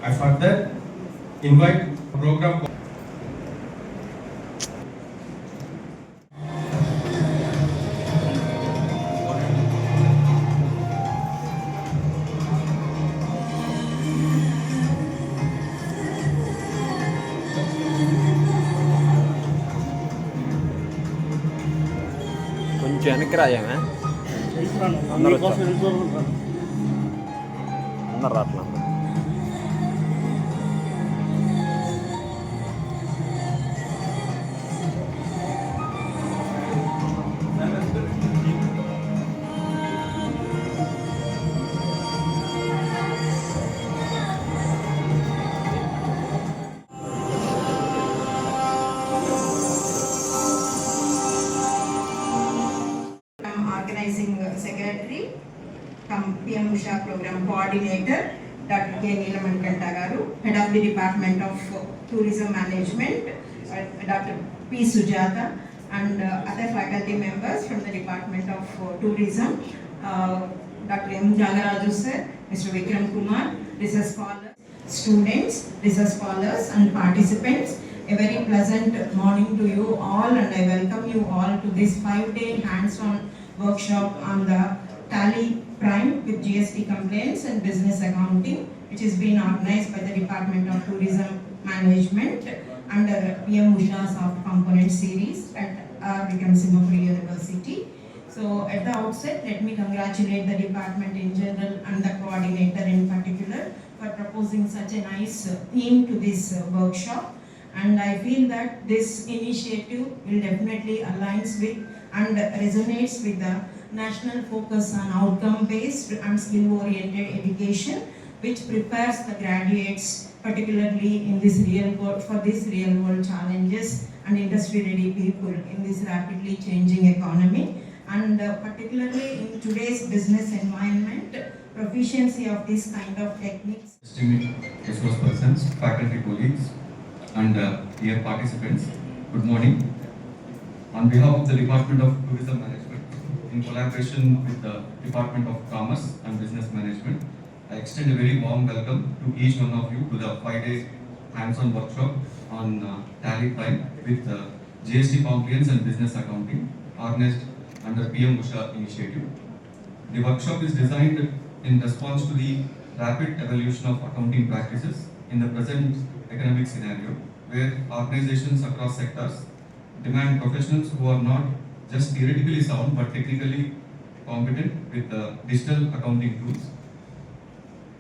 I further invite program కొంచెం వెనక్కి రాయమే అందరూ అందరు రాట్లా Organizing Secretary, PM Usha Program Coordinator, Dr. K. Neelamankantta Garu, Head of the Department of Tourism Management, Dr. P. Sujata, and other faculty members from the Department of Tourism, Dr. M. Jagaraju sir, Mr. Vikram Kumar, research scholars, students, research scholars and participants. A very pleasant morning to you all, and I welcome you all to this 5-day hands-on workshop on the Tally Prime with GST compliance and business accounting, which is being organized by the Department of Tourism Management under PM Usha Soft Component Series at Vikrama Simhapuri University. So at the outset, let me congratulate the department in general and the coordinator in particular for proposing such a nice theme to this workshop. And I feel that this initiative will definitely aligns with and resonates with the national focus on outcome-based and skill-oriented education, which prepares the graduates, particularly in this real world, for these real-world challenges and industry-ready people in this rapidly changing economy. And particularly in today's business environment, proficiency of this kind of techniques. Distinguished resource persons, faculty colleagues, and dear participants, good morning. On behalf of the Department of Tourism Management, in collaboration with the Department of Commerce and Business Management, I extend a very warm welcome to each one of you to the 5-day hands-on workshop on Tally Prime with GST compliance and business accounting, organized under PM Usha initiative. The workshop is designed in response to the rapid evolution of accounting practices in the present economic scenario, where organizations across sectors demand professionals who are not just theoretically sound but technically competent with digital accounting tools.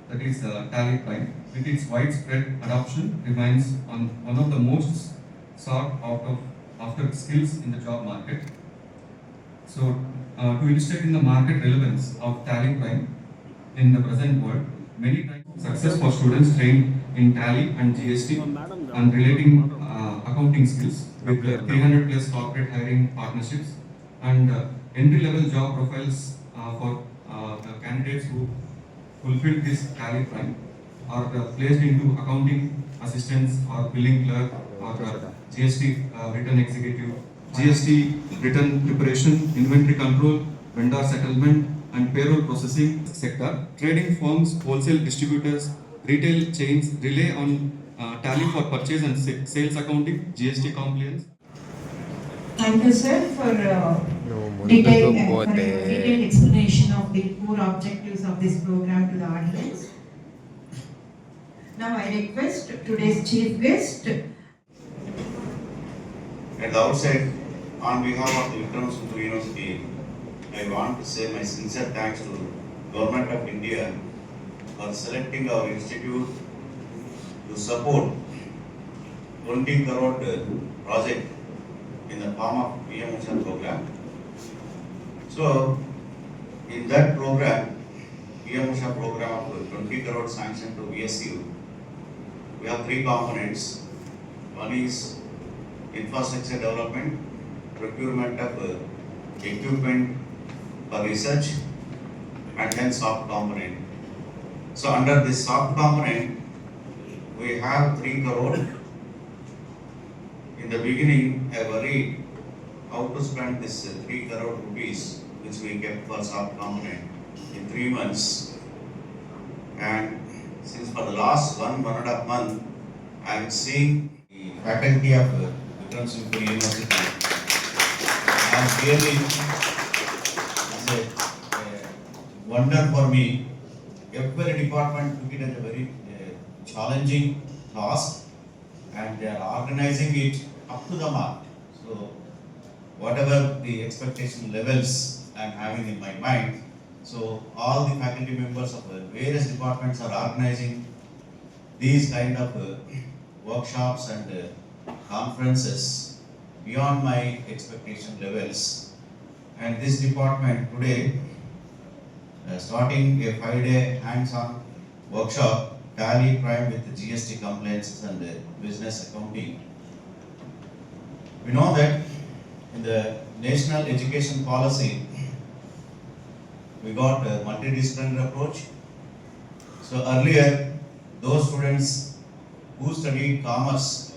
That is Tally Prime, with its widespread adoption, remains on one of the most sought after skills in the job market. So, to illustrate in the market relevance of Tally Prime in the present world, many times success for students trained in Tally and GST and relating accounting skills with 300 plus corporate hiring partnerships and entry-level job profiles for the candidates who fulfill this Tally Prime are placed into accounting assistants or billing clerk or GST return executive, GST return preparation, inventory control, vendor settlement and payroll processing sector. Trading firms, wholesale distributors, retail chains rely on Tally for purchase and sales accounting, GST compliance. Thank you, sir, for detailed explanation of the core objectives of this program to the audience. Now I request today's chief guest. At the outset, on behalf of the Vikrama Simhapuri University, I want to say my sincere thanks to Government of India for selecting our institute to support 20 crore project in the form of PM Usha program. So, in that program, PM Usha program of 20 crore sanctioned to VSU, we have 3 components. One is infrastructure development, procurement of equipment for research, and then soft component. So under this soft component, we have 3 crore. In the beginning, I worried how to spend this 3 crore rupees which we kept for soft component in 3 months. And since for the last one and a half month, I am seeing the faculty of Vikrama Simhapuri University. I am really, it's a wonder for me. Every department took it as a very challenging task, and they are organizing it up to the mark. So, whatever the expectation levels I am having in my mind, so all the faculty members of various departments are organizing these kind of workshops and conferences beyond my expectation levels. And this department today, starting a 5-day hands-on workshop, tally prime with the GST compliance and business accounting. We know that in the national education policy, we got a multidisciplinary approach. So earlier, those students who studied commerce